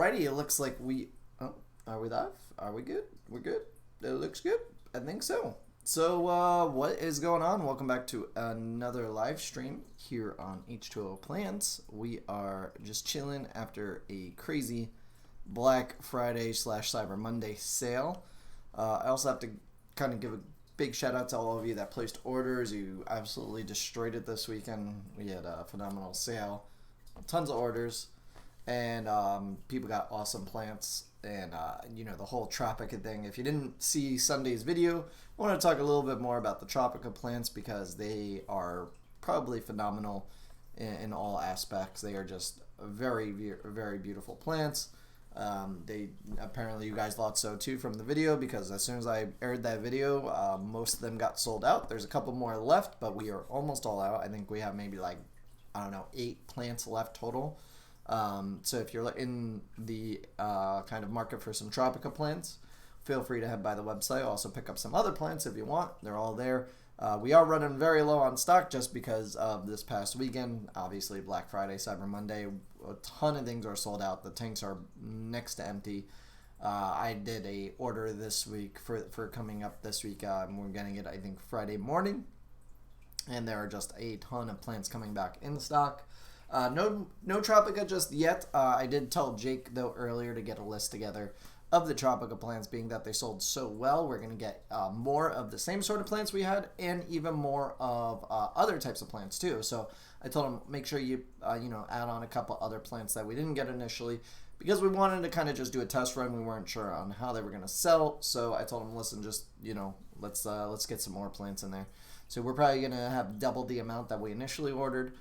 Alrighty, it looks like we... Oh, are we live? Are we good? We're good? It looks good? I think so. So, what is going on? Welcome back to another live stream here on H2O Plants. We are just chilling after a crazy Black Friday / Cyber Monday sale. I also have to kind of give a big shout out to all of you that placed orders. You absolutely destroyed it this weekend. We had a phenomenal sale. Tons of orders. And people got awesome plants, and the whole Tropica thing. If you didn't see Sunday's video, I want to talk a little bit more about the Tropica plants because they are probably phenomenal in all aspects. They are just very, very beautiful plants. They apparently you guys thought so too from the video, because as soon as I aired that video, most of them got sold out. There's a couple more left, but we are almost all out. I think we have maybe 8 plants left total. So if you're in the kind of market for some Tropica plants, feel free to head by the website. Also pick up some other plants if you want. They're all there. We are running very low on stock just because of this past weekend. Obviously, Black Friday, Cyber Monday, a ton of things are sold out. The tanks are next to empty. I did a order this week for coming up this week. We're getting it, I think, Friday morning. And there are just a ton of plants coming back in stock. No Tropica just yet. I did tell Jake, though, earlier to get a list together of the Tropica plants, being that they sold so well. We're going to get more of the same sort of plants we had, and even more of other types of plants, too. So I told him, make sure you, add on a couple other plants that we didn't get initially, because we wanted to kind of just do a test run. We weren't sure on how they were going to sell. So I told him, listen, just, let's get some more plants in there. So we're probably going to have double the amount that we initially ordered.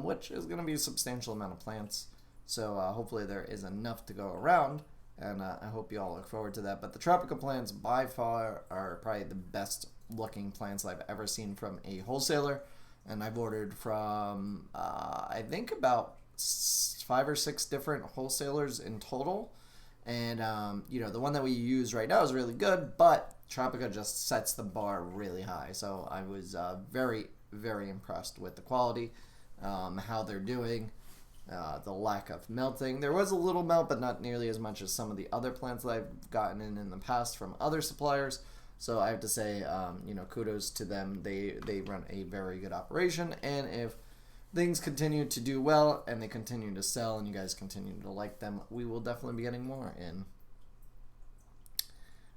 Which is going to be a substantial amount of plants. So hopefully there is enough to go around, and I hope you all look forward to that. But the Tropica plants by far are probably the best looking plants I've ever seen from a wholesaler, and I've ordered from I think about 5 or 6 different wholesalers in total. And the one that we use right now is really good, but Tropica just sets the bar really high. So I was very, very impressed with the quality. How they're doing, the lack of melting. There was a little melt, but not nearly as much as some of the other plants that I've gotten in the past from other suppliers. So I have to say, kudos to them. They run a very good operation, and if things continue to do well and they continue to sell and you guys continue to like them, we will definitely be getting more in.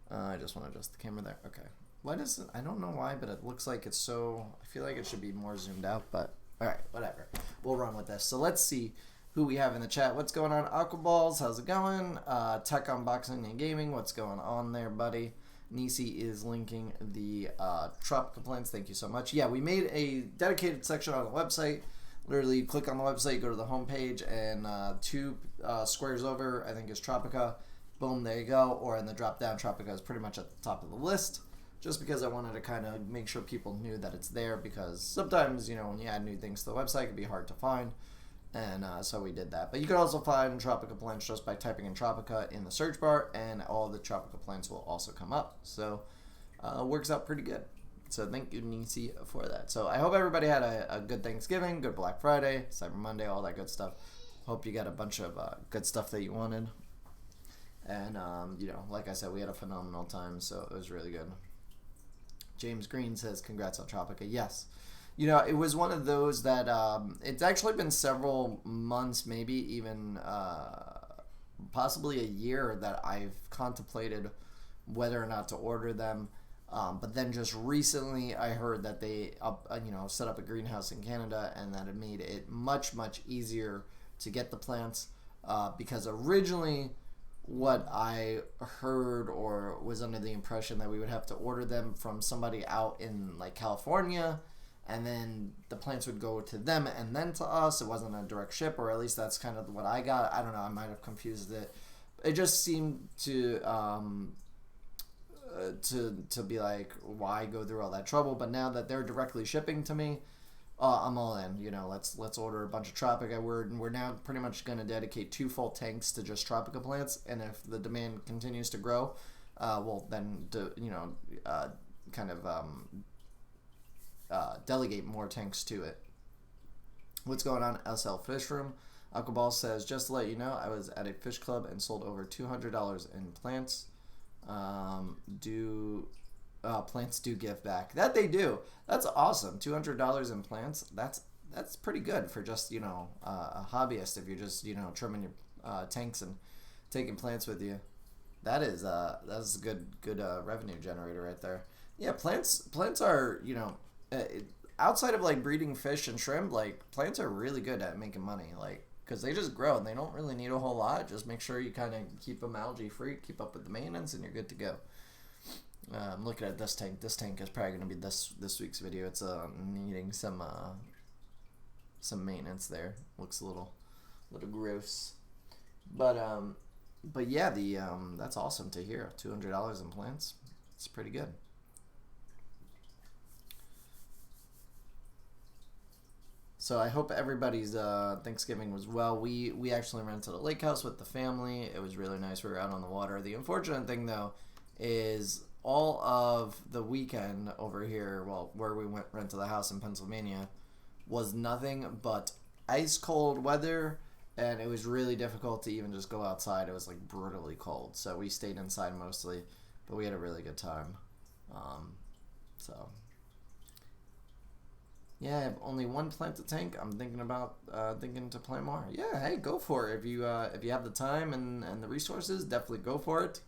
I just want to adjust the camera there. Okay. Why does it? I don't know why, but it looks like it's so... I feel like it should be more zoomed out, but... Alright, whatever. We'll run with this. So let's see who we have in the chat. What's going on? Aquaballs, how's it going? Tech Unboxing and Gaming, what's going on there, buddy? Nisi is linking the Tropica plants. Thank you so much. Yeah, we made a dedicated section on the website. Literally, you click on the website, go to the home page, and 2 squares over, I think, is Tropica. Boom, there you go. Or in the drop-down, Tropica is pretty much at the top of the list. Just because I wanted to kind of make sure people knew that it's there, because sometimes, when you add new things to the website, it can be hard to find, and so we did that. But you can also find Tropica plants just by typing in Tropica in the search bar, and all the Tropica plants will also come up. So it works out pretty good. So thank you, Nisi, for that. So I hope everybody had a good Thanksgiving, good Black Friday, Cyber Monday, all that good stuff. Hope you got a bunch of good stuff that you wanted. And, like I said, we had a phenomenal time, so it was really good. James Green says, congrats on Tropica. Yes. It was one of those that it's actually been several months, maybe even possibly a year, that I've contemplated whether or not to order them. But then just recently I heard that they set up a greenhouse in Canada, and that it made it much, much easier to get the plants, because originally what I heard or was under the impression that we would have to order them from somebody out in California, and then the plants would go to them and then to us. It wasn't a direct ship, or at least that's kind of what I got. I don't know, I might have confused it. It just seemed to be like, why go through all that trouble? But now that they're directly shipping to me, I'm all in. Let's order a bunch of Tropica. We're now pretty much going to dedicate 2 full tanks to just Tropica plants, and if the demand continues to grow, we'll then delegate more tanks to it. What's going on, SL Fish Room? Aquaball says, just to let you know, I was at a fish club and sold over $200 in plants. Plants do give back. That they do. That's awesome. $200 in plants. That's pretty good for just, a hobbyist. If you're just, trimming your tanks and taking plants with you. That's a good revenue generator right there. Yeah, plants are, outside of like breeding fish and shrimp, like plants are really good at making money, like because they just grow and they don't really need a whole lot. Just make sure you kind of keep them algae free, keep up with the maintenance, and you're good to go. I'm looking at this tank. This tank is probably going to be this week's video. It's needing some maintenance there. Looks a little gross, but yeah, that's awesome to hear. $200 in plants. It's pretty good. So I hope everybody's Thanksgiving was well. We actually rented a lake house with the family. It was really nice. We were out on the water. The unfortunate thing, though, is all of the weekend over here, well, where we rented the house in Pennsylvania, was nothing but ice cold weather, and it was really difficult to even just go outside. It was like brutally cold. So we stayed inside mostly, but we had a really good time. So... yeah, I have only one plant to tank. I'm thinking about thinking to plant more. Yeah, hey, go for it. If you have the time and the resources, definitely go for it.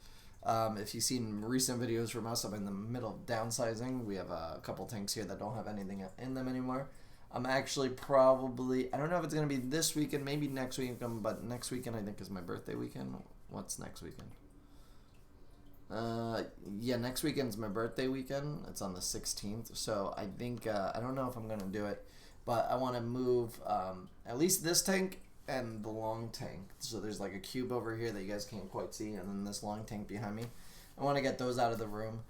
If you've seen recent videos from us, I'm in the middle of downsizing. We have a couple tanks here that don't have anything in them anymore. I'm actually probably, I don't know if it's going to be this weekend, maybe next weekend, but next weekend I think is my birthday weekend. What's next weekend? Yeah, next weekend's my birthday weekend. It's on the 16th, so I think I don't know if I'm gonna do it, but I want to move at least this tank and the long tank. So there's like a cube over here that you guys can't quite see, and then this long tank behind me. I want to get those out of the room,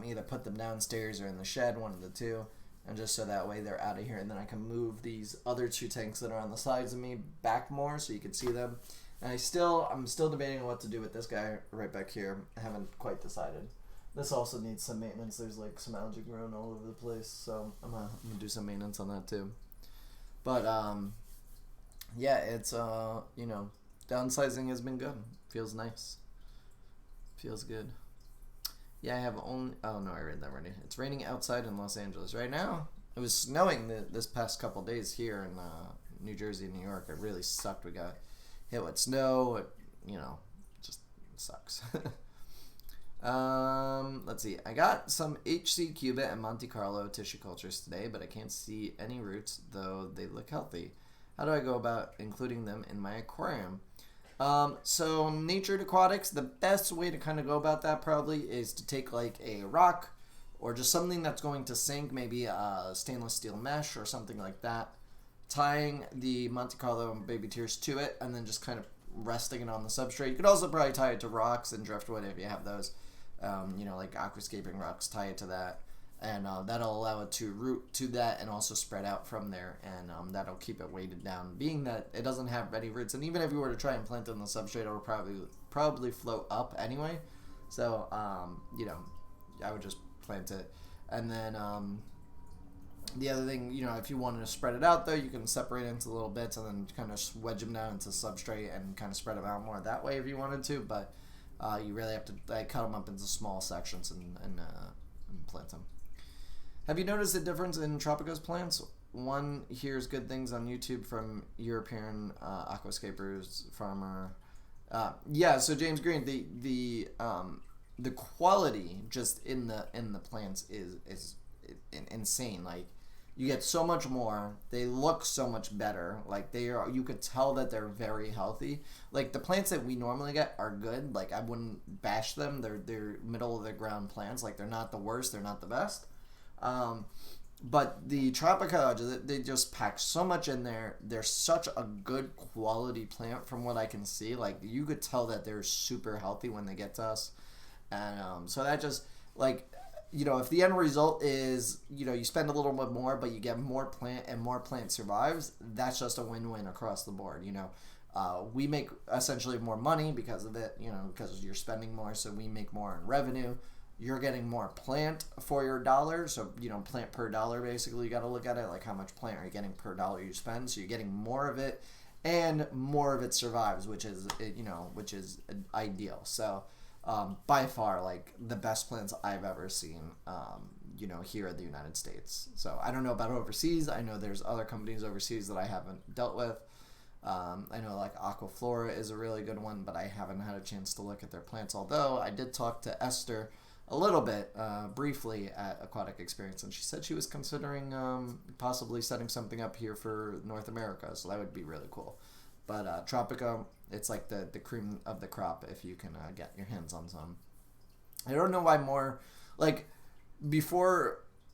either put them downstairs or in the shed, one of the two, and just so that way they're out of here, and then I can move these other two tanks that are on the sides of me back more so you can see them. And I'm still debating on what to do with this guy right back here. I haven't quite decided. This also needs some maintenance. There's like some algae growing all over the place, so I'm gonna do some maintenance on that too. But yeah, it's downsizing has been good. Feels nice. Feels good. Yeah, I have only. Oh no, I read that already. It's raining outside in Los Angeles right now. It was snowing this past couple days here in New Jersey and New York. It really sucked. We got hit with snow. It just sucks. Let's see. I got some HC Cubit and Monte Carlo tissue cultures today, but I can't see any roots, though they look healthy. How do I go about including them in my aquarium? So Natured Aquatics, the best way to kind of go about that probably is to take like a rock or just something that's going to sink, maybe a stainless steel mesh or something like that, tying the Monte Carlo and baby tears to it, and then just kind of resting it on the substrate. You could also probably tie it to rocks and driftwood if you have those, like aquascaping rocks, tie it to that, and that'll allow it to root to that and also spread out from there, and that'll keep it weighted down, being that it doesn't have any roots, and even if you were to try and plant it on the substrate, it will probably float up anyway. So I would just plant it, and then the other thing, if you wanted to spread it out, though, you can separate it into little bits and then kind of wedge them down into substrate and kind of spread them out more that way if you wanted to. But you really have to cut them up into small sections and plant them. Have you noticed a difference in Tropica's plants? One hears good things on YouTube from European aquascapers farmer. Yeah, so James Green, the quality just in the plants is insane. Like, you get so much more. They look so much better. Like, you could tell that they're very healthy. Like, the plants that we normally get are good. Like, I wouldn't bash them. They're middle of the ground plants. Like, they're not the worst. They're not the best. But the Tropica, they just pack so much in there. They're such a good quality plant from what I can see. Like, you could tell that they're super healthy when they get to us. And so that just, like, if the end result is, you spend a little bit more, but you get more plant and more plant survives, that's just a win-win across the board. We make essentially more money because of it, because you're spending more, so we make more in revenue. You're getting more plant for your dollar, so, plant per dollar, basically. You got to look at it like how much plant are you getting per dollar you spend, so you're getting more of it, and more of it survives, which is ideal. So by far, like, the best plants I've ever seen, here in the United States. So I don't know about overseas. I know there's other companies overseas that I haven't dealt with. I know like Aquaflora is a really good one, but I haven't had a chance to look at their plants. Although I did talk to Esther a little bit, briefly at Aquatic Experience, and she said she was considering possibly setting something up here for North America, so that would be really cool. But Tropica, it's like the cream of the crop if you can get your hands on some. I don't know why more, like,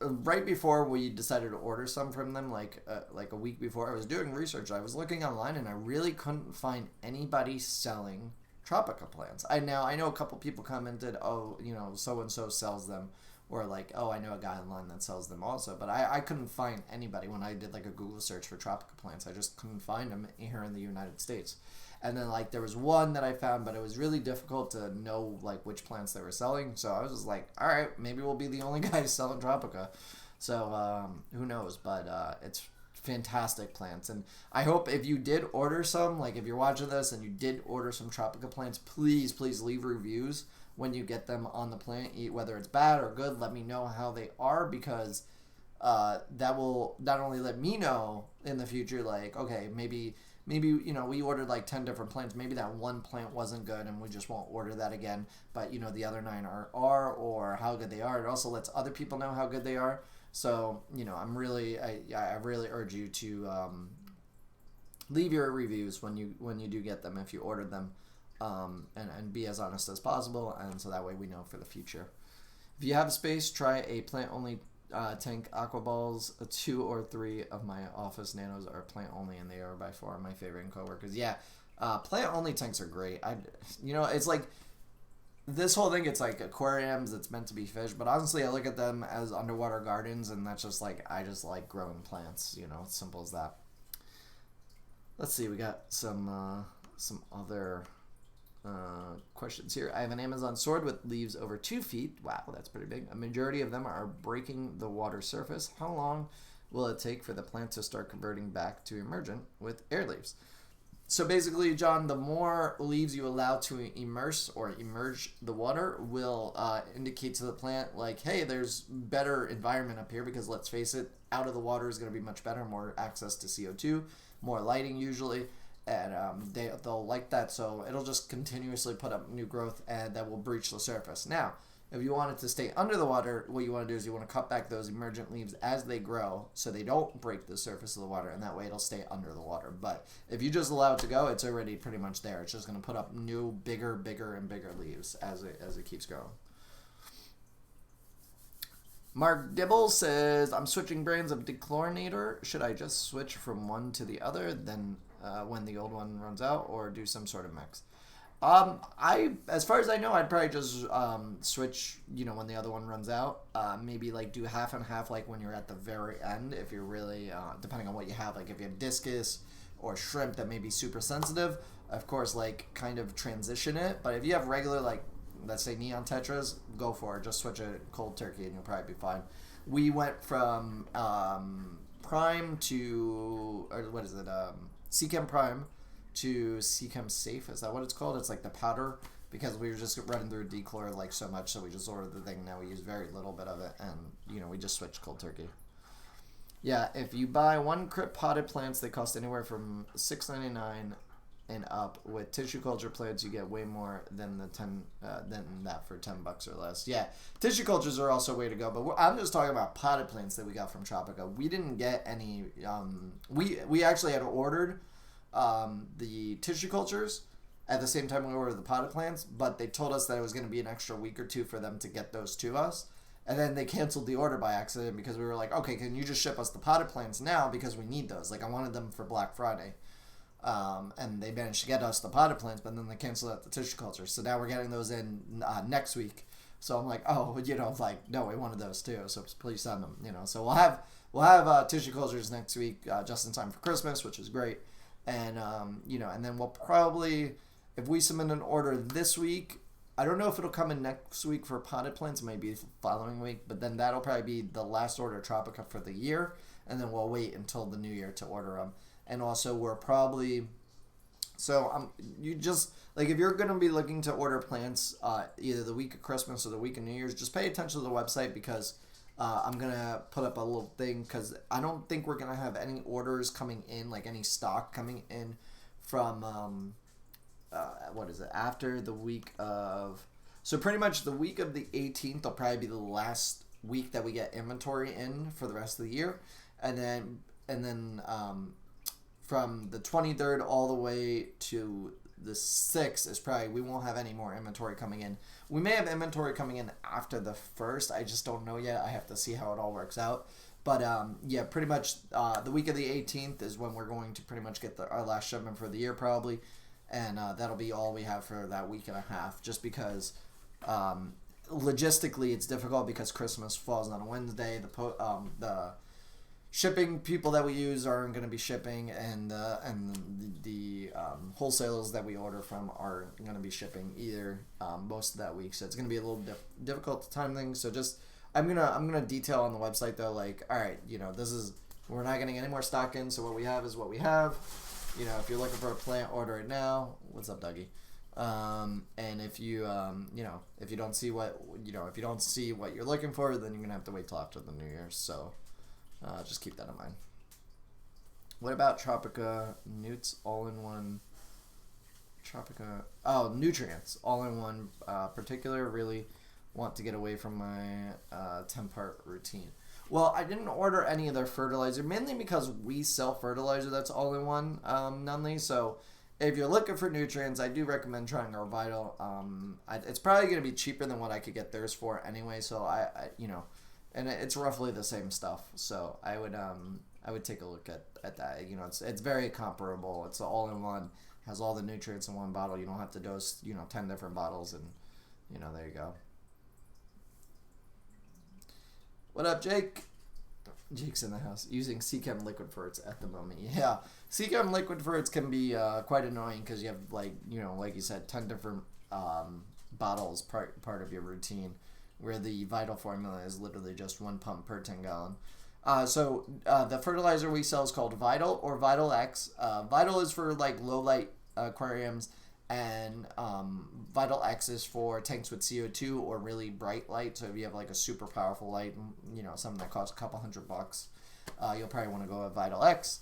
right before we decided to order some from them, like a week before, I was doing research. I was looking online, and I really couldn't find anybody selling Tropica plants. I know a couple people commented, oh, so and so sells them, or like, oh, I know a guy online that sells them also. But I couldn't find anybody when I did like a Google search for Tropica plants. I just couldn't find them here in the United States. And then like there was one that I found, but it was really difficult to know like which plants they were selling. So I was just like, all right, maybe we'll be the only guys selling Tropica. So who knows? But it's fantastic plants. And I hope if you did order some, like if you're watching this and you did order some Tropica plants, please leave reviews when you get them on the plant. Whether it's bad or good, let me know how they are, because that will not only let me know in the future, like, okay, maybe we ordered like 10 different plants. Maybe that one plant wasn't good and we just won't order that again. But, the other 9 are or how good they are. It also lets other people know how good they are. So, I really urge you to leave your reviews when you do get them, if you ordered them, and be as honest as possible. And so that way we know for the future. If you have space, try a plant-only tank aqua balls. 2 or 3 of my office nanos are plant only, and they are by far my favorite coworkers. Yeah, plant only tanks are great. It's like this whole thing. It's like aquariums. It's meant to be fish, but honestly, I look at them as underwater gardens, and that's just like I just like growing plants. It's simple as that. Let's see. We got some other questions here. I have an Amazon sword with leaves over 2 feet. Wow, that's pretty big. A majority of them are breaking the water surface. How long will it take for the plant to start converting back to emergent with air leaves? So basically, John, the more leaves you allow to immerse or emerge the water will indicate to the plant, like, hey, there's better environment up here, because let's face it, out of the water is going to be much better, more access to CO2, more lighting usually. And they'll like that, so it'll just continuously put up new growth, and that will breach the surface. Now, if you want it to stay under the water, what you want to do is you want to cut back those emergent leaves as they grow, so they don't break the surface of the water, and that way it'll stay under the water. But if you just allow it to go, it's already pretty much there. It's just going to put up new, bigger, and bigger leaves as it keeps growing. Mark Dibble says, I'm switching brands of dechlorinator. Should I just switch from one to the other, then when the old one runs out, or do some sort of mix? As far as I know, I'd probably just switch, when the other one runs out. Maybe like do half and half, like when you're at the very end, if you're really, depending on what you have, like if you have discus or shrimp that may be super sensitive, of course, like kind of transition it. But if you have regular, like, let's say neon tetras, go for it. Just switch it cold turkey and you'll probably be fine. We went from Prime to, or what is it, Seachem Prime to Seachem Safe. Is that what it's called? It's like the powder, because we were just running through dechlor like so much, so we just ordered the thing. Now we use very little bit of it, and we just switched cold turkey. Yeah, if you buy 1 crypt potted plants, they cost anywhere from $6.99 and up. With tissue culture plants, you get way more than than that for $10 or less. Yeah, tissue cultures are also a way to go, but I'm just talking about potted plants that we got from Tropica. We didn't get any. We actually had ordered the tissue cultures at the same time we ordered the potted plants, but they told us that it was going to be an extra week or 2 for them to get those to us. And then they canceled the order by accident, because we were like, okay, can you just ship us the potted plants now, because we need those. Like, I wanted them for Black Friday. And they managed to get us the potted plants, but then they canceled out the tissue culture. So now we're getting those in next week. So I'm like, oh, no, we wanted those too. So please send them. So we'll have tissue cultures next week, just in time for Christmas, which is great. And and then we'll probably, if we submit an order this week, I don't know if it'll come in next week for potted plants, maybe the following week, but then that'll probably be the last order of Tropica for the year, and then we'll wait until the new year to order them. and also we're probably you just like if you're gonna be looking to order plants either the week of Christmas or the week of New Year's, just pay attention to the website because I'm gonna put up a little thing because I don't think we're gonna have any orders coming in, like any stock coming in from what is it after the week of. So pretty much the week of the 18th will probably be the last week that we get inventory in for the rest of the year, and then from the 23rd all the way to the 6th is probably we won't have any more inventory coming in. We may have inventory coming in after the 1st. I just don't know yet. I have to see how it all works out. But yeah, pretty much the week of the 18th is when we're going to pretty much get our last shipment for the year probably, and that'll be all we have for that week and a half. Just because logistically it's difficult because Christmas falls on a Wednesday. The shipping people that we use aren't going to be shipping, and the wholesalers that we order from are going to be shipping either most of that week. So it's going to be a little difficult to time things. So just I'm gonna detail on the website though, like, all right, we're not getting any more stock in, so what we have is what we have. If you're looking for a plant, order it now. What's up, Dougie? And if you if you don't see what you're looking for, then you're gonna have to wait till after the New Year. So just keep that in mind. What about Tropica Newts all-in-one? Tropica, nutrients all-in-one. Particular, really want to get away from my 10-part routine. Well, I didn't order any of their fertilizer, mainly because we sell fertilizer that's all-in-one, Nunley. So if you're looking for nutrients, I do recommend trying our Vital. It's probably going to be cheaper than what I could get theirs for anyway. So and it's roughly the same stuff. So I would take a look at that. It's very comparable. It's all-in-one, has all the nutrients in one bottle. You don't have to dose 10 different bottles, and there you go. What up, Jake? Jake's in the house using Seachem liquid ferts at the moment. Yeah, Seachem liquid ferts can be quite annoying because you have like you said, 10 different bottles part of your routine, where the Vital formula is literally just 1 pump per 10 gallon. So the fertilizer we sell is called Vital or Vital X. Vital is for like low light aquariums, and Vital X is for tanks with CO2 or really bright light. So if you have like a super powerful light, something that costs a couple $100, you'll probably want to go with Vital X.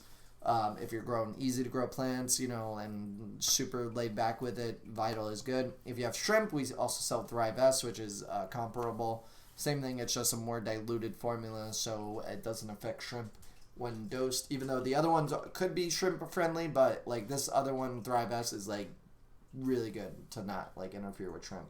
If you're growing easy to grow plants, and super laid back with it, Vital is good. If you have shrimp, we also sell Thrive S, which is comparable. Same thing, it's just a more diluted formula, so it doesn't affect shrimp when dosed. Even though the other ones could be shrimp friendly, but like this other one, Thrive S, is like really good to not like interfere with shrimp.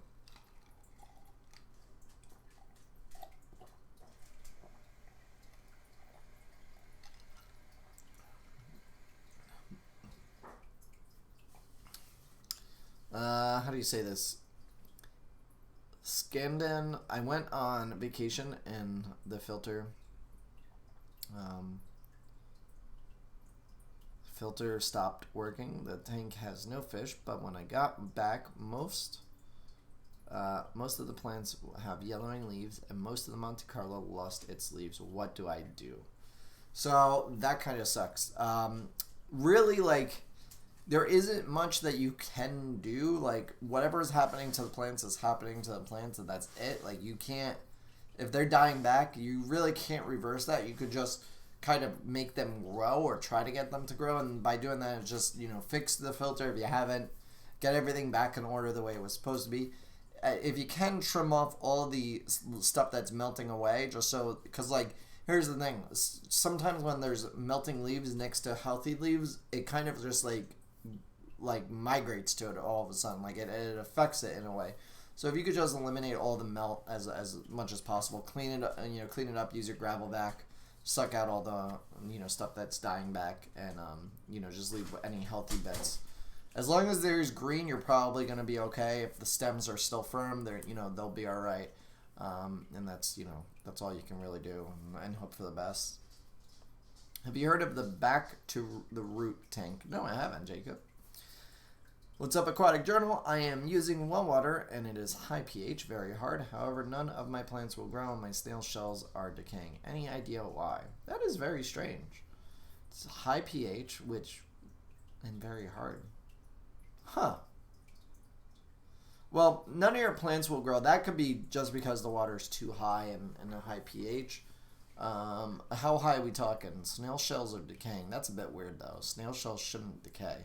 How do you say this? Scandin. I went on vacation and the filter stopped working. The tank has no fish, but when I got back, most of the plants have yellowing leaves, and most of the Monte Carlo lost its leaves. What do I do? So that kind of sucks. Really, like, there isn't much that you can do. Like, whatever is happening to the plants is happening to the plants, and that's it. Like, you can't, if they're dying back, you really can't reverse that. You could just kind of make them grow or try to get them to grow, and by doing that, it's just, fix the filter if you haven't, get everything back in order the way it was supposed to be. If you can trim off all the stuff that's melting away, just so, because, like, here's the thing, sometimes when there's melting leaves next to healthy leaves, it kind of just, like migrates to it all of a sudden. Like, it affects it in a way. So if you could just eliminate all the melt as much as possible, clean it up, use your gravel vac, suck out all the stuff that's dying back, and just leave any healthy bits. As long as there's green, you're probably going to be okay. If the stems are still firm, they'll be all right. And that's all you can really do, and hope for the best. Have you heard of the back to the root tank? No, I haven't, Jacob. What's up, Aquatic Journal? I am using well water, and it is high pH, very hard. However, none of my plants will grow, and my snail shells are decaying. Any idea why? That is very strange. It's high pH, and very hard. Huh. Well, none of your plants will grow. That could be just because the water is too high and a high pH. How high are we talking? Snail shells are decaying. That's a bit weird, though. Snail shells shouldn't decay.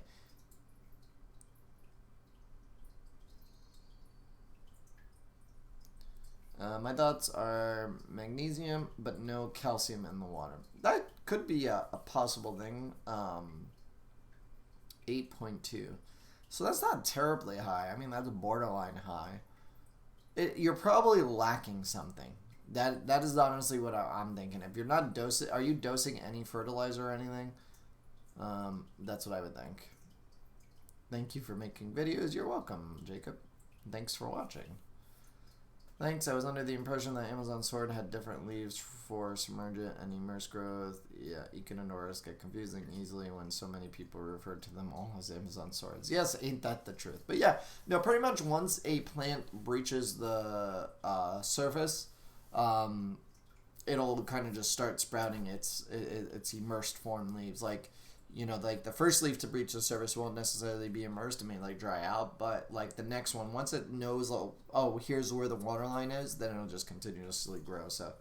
My thoughts are magnesium, but no calcium in the water. That could be a possible thing. 8.2. So that's not terribly high. I mean, that's borderline high. You're probably lacking something. That is honestly what I'm thinking. If you're not dosing, are you dosing any fertilizer or anything? That's what I would think. Thank you for making videos. You're welcome, Jacob. Thanks for watching. Thanks. I was under the impression that Amazon sword had different leaves for submergent and immersed growth. Yeah, echinodorus get confusing easily when so many people refer to them all as Amazon swords. Yes, ain't that the truth? But yeah, no, pretty much once a plant breaches the surface, it'll kind of just start sprouting its immersed form leaves. Like, you know, like the first leaf to breach the surface won't necessarily be immersed. It may like dry out, but like the next one, once it knows, oh, here's where the water line is, then it'll just continuously grow. So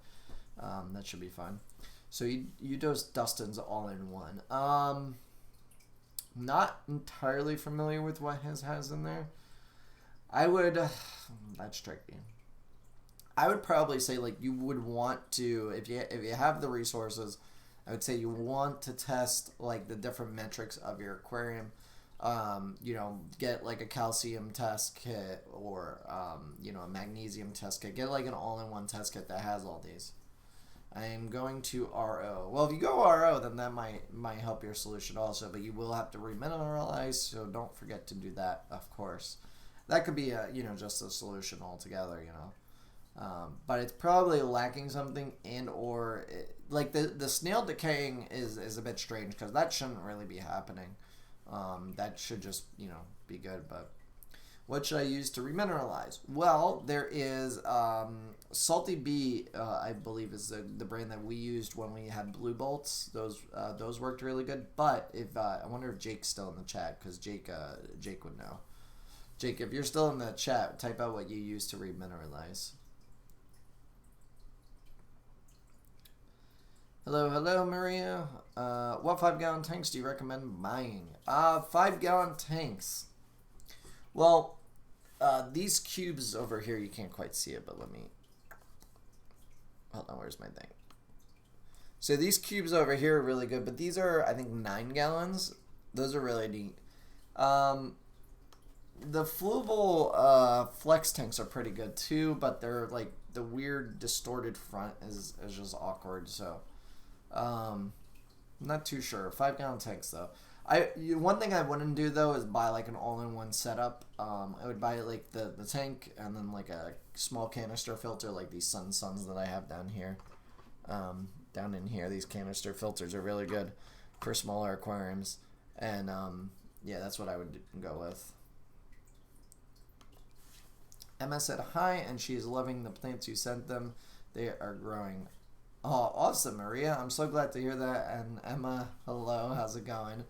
that should be fun. So you dose Dustin's all in one. Not entirely familiar with what his has in there. I would that's tricky. I would probably say like you would want to, if you have the resources, I would say you want to test like the different metrics of your aquarium. You know, get like a calcium test kit or you know, a magnesium test kit. Get like an all-in-one test kit that has all these. I am going to RO. Well, if you go RO, then that might help your solution also, but you will have to remineralize, so don't forget to do that, of course. That could be a, you know, just a solution altogether, you know. But it's probably lacking something, and or like the snail decaying is a bit strange because that shouldn't really be happening. That should just, you know, be good. But what should I use to remineralize? Well, there is Salty Bee, I believe is the brand that we used when we had blue bolts. Those worked really good. But if I wonder if Jake's still in the chat, because Jake would know. Jake, if you're still in the chat, type out what you use to remineralize. Hello, Maria. What 5-gallon tanks do you recommend buying? 5-gallon tanks. Well, these cubes over here, you can't quite see it, but let me... Hold on, where's my thing? So these cubes over here are really good, but these are, I think, 9 gallons. Those are really neat. The Fluval flex tanks are pretty good too, but they're like, the weird distorted front is just awkward, so... I'm not too sure. 5-gallon tanks though. One thing I wouldn't do though is buy like an all-in-one setup. I would buy like the tank and then like a small canister filter, like these Suns that I have down here. Down in here, these canister filters are really good for smaller aquariums, and yeah, that's what I would go with. Emma said hi, and she is loving the plants you sent them. They are growing. Oh, awesome, Maria. I'm so glad to hear that. And Emma, hello. How's it going?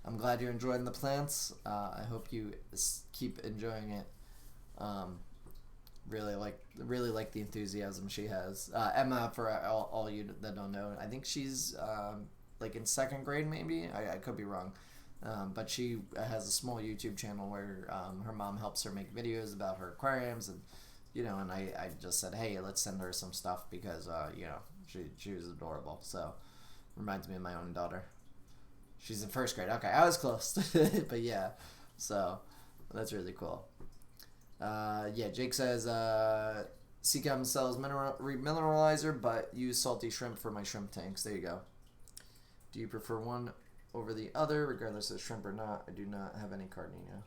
I'm glad you're enjoying the plants. I hope you keep enjoying it. Really like the enthusiasm she has. Emma, for all you that don't know, I think she's like in 2nd grade maybe. I could be wrong. But she has a small YouTube channel where her mom helps her make videos about her aquariums, and you know, and I just said, hey, let's send her some stuff because you know, she was adorable. So reminds me of my own daughter. She's in 1st grade. Okay, I was close, but yeah, so that's really cool. Yeah, Jake says Seachem sells remineralizer, but use salty shrimp for my shrimp tanks. There you go. Do you prefer one over the other, regardless of shrimp or not? I do not have any Cardinina.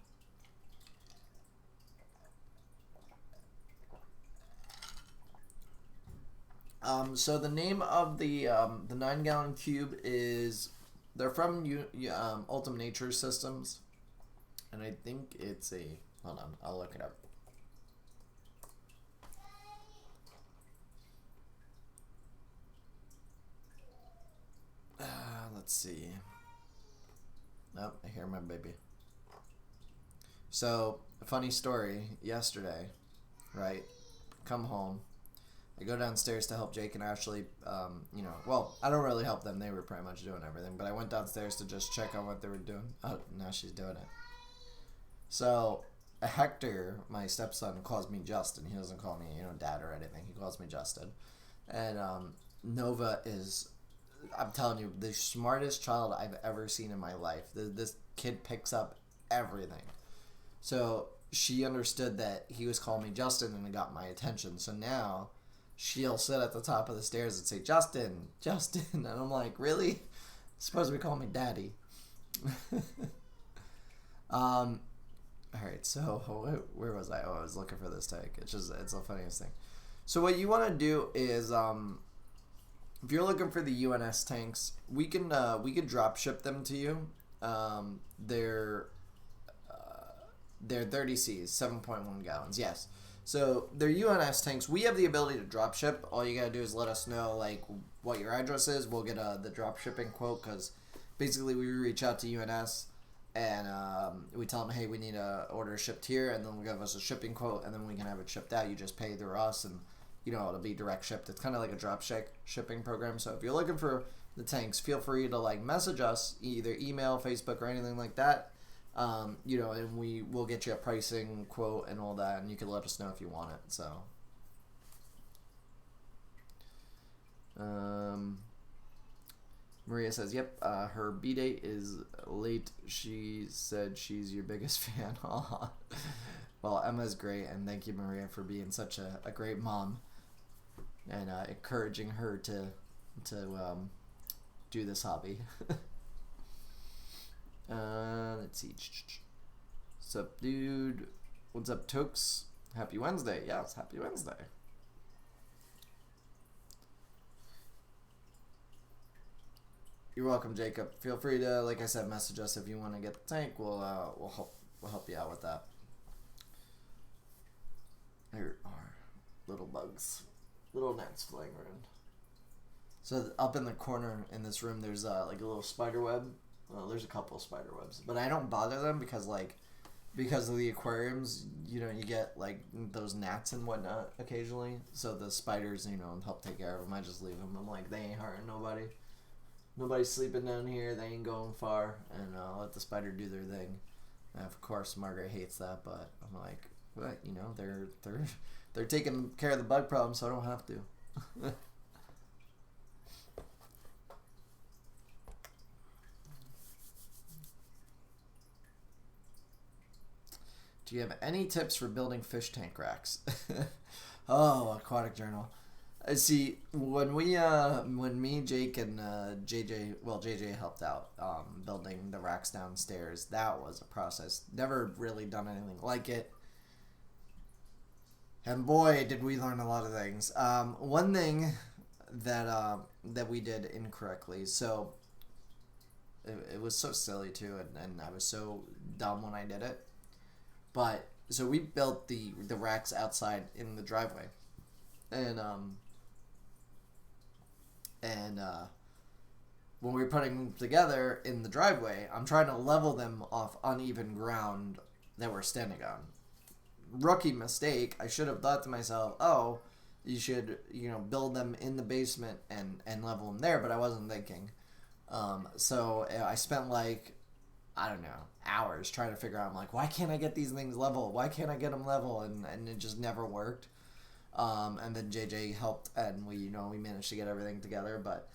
So the name of the 9-gallon cube is, they're from Ultimate Nature Systems, and I think it's a, hold on, I'll look it up. Let's see. Oh, I hear my baby. So, a funny story. Yesterday, right? Come home. I go downstairs to help Jake and Ashley, well, I don't really help them. They were pretty much doing everything. But I went downstairs to just check on what they were doing. Oh, now she's doing it. So, Hector, my stepson, calls me Justin. He doesn't call me, Dad or anything. He calls me Justin. And Nova is, I'm telling you, the smartest child I've ever seen in my life. This kid picks up everything. So, she understood that he was calling me Justin and it got my attention. So now she'll sit at the top of the stairs and say, Justin, Justin. And I'm like, really? Supposed to be calling me Daddy. All right, so where was I? Oh, I was looking for this tag. It's the funniest thing. So what you want to do is, if you're looking for the UNS tanks, we can drop ship them to you. They're 30 Cs, 7.1 gallons. Yes. So they're UNS tanks. We have the ability to drop ship. All you gotta do is let us know what your address is. We'll get the drop shipping quote, because basically we reach out to UNS and we tell them, hey, we need a order shipped here, and then they'll give us a shipping quote, and then we can have it shipped out. You just pay through us, and it'll be direct shipped. It's kind of like a drop shipping program. So if you're looking for the tanks, feel free to message us, either email, Facebook, or anything like that. And we will get you a pricing quote and all that, and you can let us know if you want it. So, Maria says, "Yep, her B date is late. She said she's your biggest fan." Well, Emma's great, and thank you, Maria, for being such a great mom and encouraging her to do this hobby. Let's see. What's up, dude? What's up, Tokes? Happy Wednesday. Yeah, it's Happy Wednesday. You're welcome, Jacob. Feel free to, like I said, message us if you want to get the tank. We'll help you out with that. There are little bugs, little gnats flying around. So up in the corner in this room, there's a little spider web. Well, there's a couple of spider webs, but I don't bother them because of the aquariums, you get those gnats and whatnot occasionally. So the spiders, help take care of them. I just leave them. I'm like, they ain't hurting nobody. Nobody's sleeping down here. They ain't going far, and I'll let the spider do their thing. And of course, Margaret hates that, but I'm like, what? They're taking care of the bug problem, so I don't have to. Do you have any tips for building fish tank racks? Oh, aquatic journal. See, when me, Jake, and JJ helped out building the racks downstairs, that was a process. Never really done anything like it. And boy, did we learn a lot of things. One thing that we did incorrectly, so it was so silly too, and I was so dumb when I did it. But so we built the racks outside in the driveway, and when we were putting them together in the driveway, I'm trying to level them off uneven ground that we're standing on. Rookie mistake. I should have thought to myself, oh, you should build them in the basement and level them there, but I wasn't thinking. So I spent I don't know, hours trying to figure out, I'm like, why can't I get these things level? Why can't I get them level? And it just never worked. And then JJ helped, and we managed to get everything together. But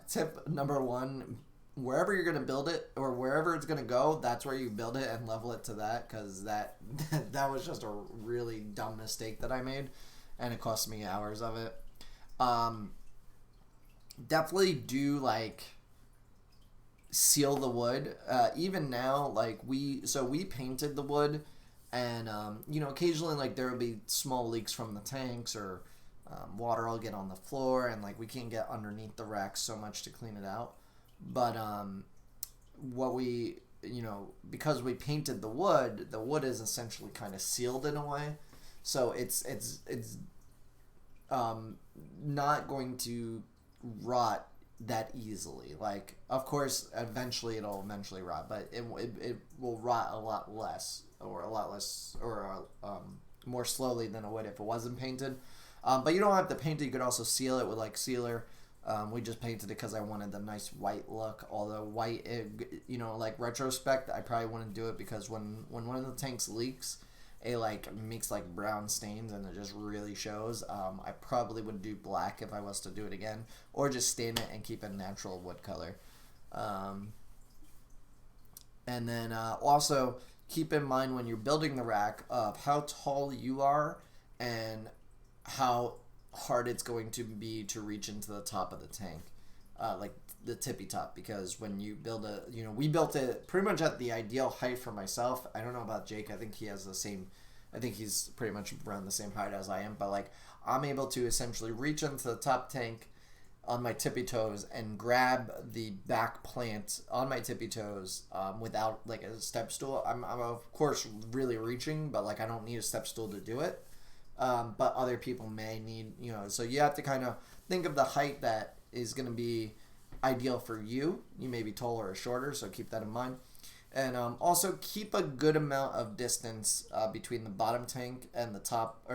tip number one, wherever you're going to build it, or wherever it's going to go, that's where you build it and level it to that, because that was just a really dumb mistake that I made, and it cost me hours of it. Definitely do, seal the wood. Even now, we painted the wood, and occasionally there will be small leaks from the tanks, or water will get on the floor, and we can't get underneath the racks so much to clean it out. But what we because we painted the wood is essentially kind of sealed in a way, so it's not going to rot that easily. Like, of course, it'll eventually rot, but it will rot a lot less, or more slowly than it would if it wasn't painted. But you don't have to paint it. You could also seal it with like sealer. We just painted it because I wanted the nice white look. Although white, like retrospect, I probably wouldn't do it because when one of the tanks leaks, it like makes like brown stains and it just really shows. I probably would do black if I was to do it again, or just stain it and keep a natural wood color. And then also keep in mind when you're building the rack of how tall you are and how hard it's going to be to reach into the top of the tank, like the tippy top, because when you build we built it pretty much at the ideal height for myself. I don't know about Jake. I think he's pretty much around the same height as I am, but like I'm able to essentially reach into the top tank on my tippy toes and grab the back plant on my tippy toes without like a step stool. I'm of course really reaching, but like I don't need a step stool to do it. But other people may need, so you have to kind of think of the height that is going to be ideal for you. You may be taller or shorter, so keep that in mind. And also keep a good amount of distance between the bottom tank and the top,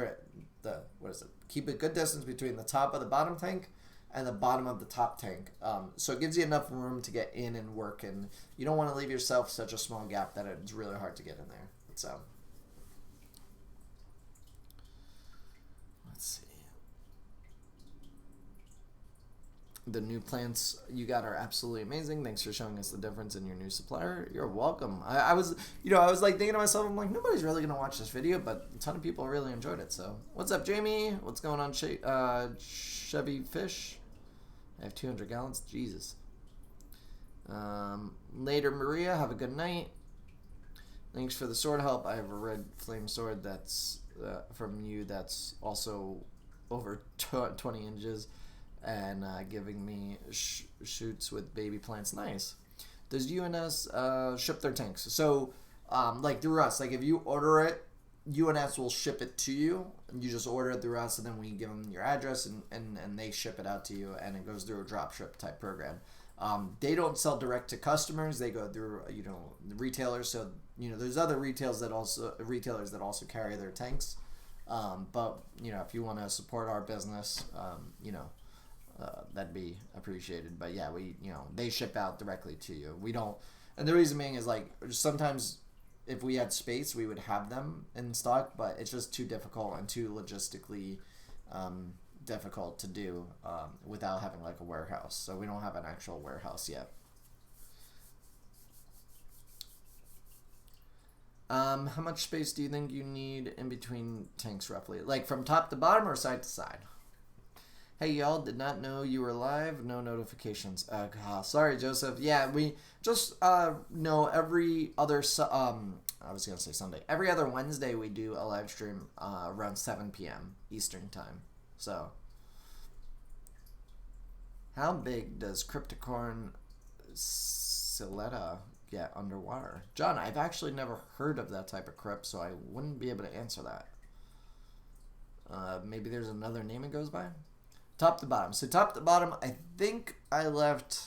keep a good distance between the top of the bottom tank and the bottom of the top tank. So it gives you enough room to get in and work, and you don't want to leave yourself such a small gap that it's really hard to get in there. So let's see. The new plants you got are absolutely amazing. Thanks for showing us the difference in your new supplier. You're welcome. I was like thinking to myself, I'm like, nobody's really going to watch this video, but a ton of people really enjoyed it. So what's up, Jamie? What's going on, Chevy Fish? I have 200 gallons. Jesus. Later, Maria. Have a good night. Thanks for the sword help. I have a red flame sword that's from you that's also over 20 inches. And giving me shoots with baby plants. Nice. Does UNS ship their tanks? So, like through us, like if you order it, UNS will ship it to you. And you just order it through us, and then we give them your address, and they ship it out to you, and it goes through a drop ship type program. They don't sell direct to customers. They go through the retailers. So there's other retailers that also carry their tanks. But if you want to support our business, that'd be appreciated. But yeah, they ship out directly to you. We don't, and the reason being is like sometimes if we had space, we would have them in stock, but it's just too difficult and too logistically difficult to do without having like a warehouse. So we don't have an actual warehouse yet. How much space do you think you need in between tanks roughly? Like from top to bottom or side to side? Hey y'all, did not know you were live. No notifications. Sorry, Joseph. Yeah, we just know every other I was gonna say Sunday. Every other Wednesday we do a live stream around 7 p.m. Eastern time. So, how big does Cryptocorn Siletta get underwater? John, I've actually never heard of that type of crypt, so I wouldn't be able to answer that. Maybe there's another name it goes by. Top to bottom. So top to bottom, I think I left...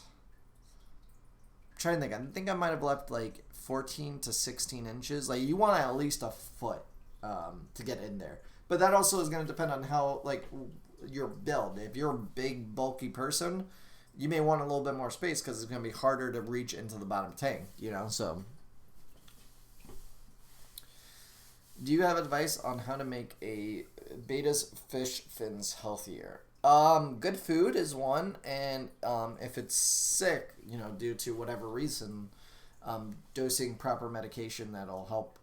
I'm trying to think. I think I might have left like 14 to 16 inches. Like you want at least a foot to get in there. But that also is going to depend on how like your build. If you're a big, bulky person, you may want a little bit more space because it's going to be harder to reach into the bottom tank, so... Do you have advice on how to make a Betta's fish fins healthier? Good food is one, and if it's sick, due to whatever reason, dosing proper medication that'll help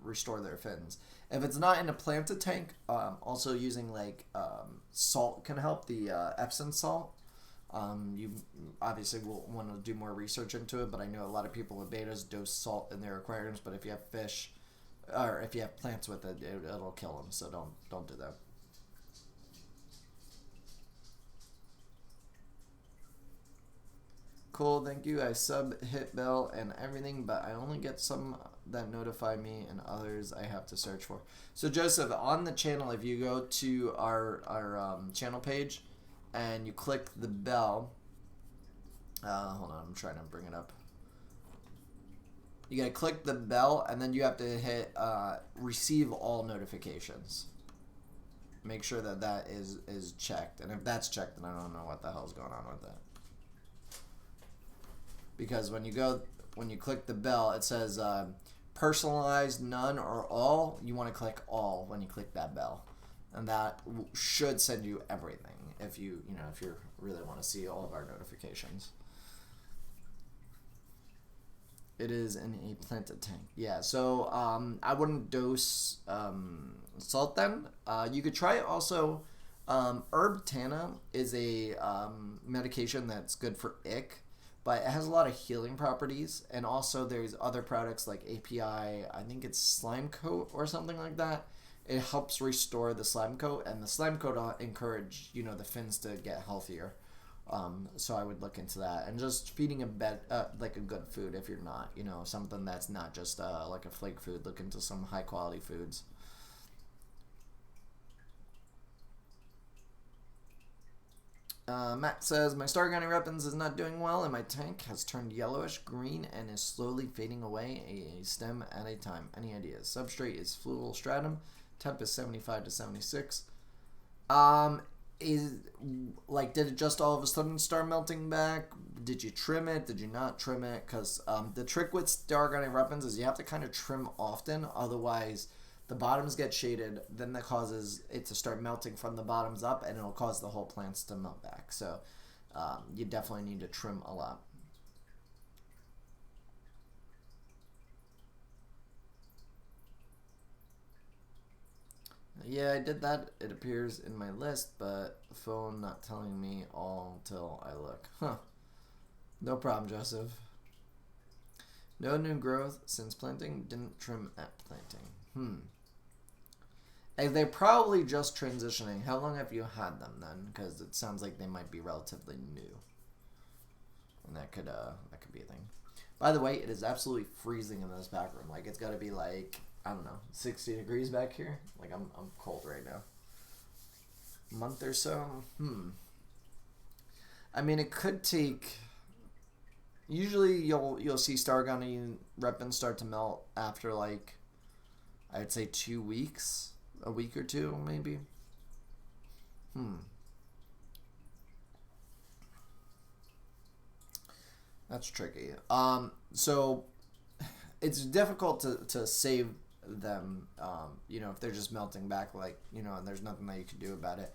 restore their fins. If it's not in a planted tank, also using like salt can help, the Epsom salt. You obviously will want to do more research into it, but I know a lot of people with Bettas dose salt in their aquariums, but if you have fish, or if you have plants with it, it'll kill them, so don't do that. Cool, thank you. I hit bell and everything, but I only get some that notify me and others I have to search for. So Joseph, on the channel, if you go to our channel page and you click the bell, Hold on, I'm trying to bring it up. You gotta click the bell, and then you have to hit receive all notifications. Make sure that that is checked, and if that's checked, then I don't know what the hell's going on with that. Because when you click the bell, it says personalized, none, or all. You want to click all when you click that bell, and that should send you everything if you really want to see all of our notifications. It is in a planted tank. Yeah, so I wouldn't dose salt then. You could try also herb tanna is a medication that's good for ick, but it has a lot of healing properties, and also there's other products like API, I think it's slime coat or something like that. It helps restore the slime coat, and the slime coat encourage the fins to get healthier. So I would look into that, and just feeding like a good food if you're not, something that's not just like a flake food. Look into some high quality foods. Matt says, my Star Gunning weapons is not doing well, and my tank has turned yellowish green and is slowly fading away a stem at a time. Any ideas? Substrate is fluval stratum. Temp is 75 to 76. Did it just all of a sudden start melting back? Did you trim it? Did you not trim it? Because the trick with Star Gunning weapons is you have to kind of trim often, otherwise the bottoms get shaded, then that causes it to start melting from the bottoms up, and it'll cause the whole plants to melt back. So you definitely need to trim a lot. Yeah, I did that. It appears in my list, but the phone not telling me all till I look. Huh. No problem, Joseph. No new growth since planting. Didn't trim at planting. And they're probably just transitioning. How long have you had them then? Because it sounds like they might be relatively new, and that could be a thing. By the way, it is absolutely freezing in this back room. Like, it's got to be like, I don't know, 60 degrees back here. Like, I'm cold right now. Month or so. I mean, it could take. Usually, you'll see Star Gunning weapons start to melt after, like, I'd say 2 weeks. A week or two, maybe. That's tricky. So it's difficult to save them. If they're just melting back, like, and there's nothing that you can do about it.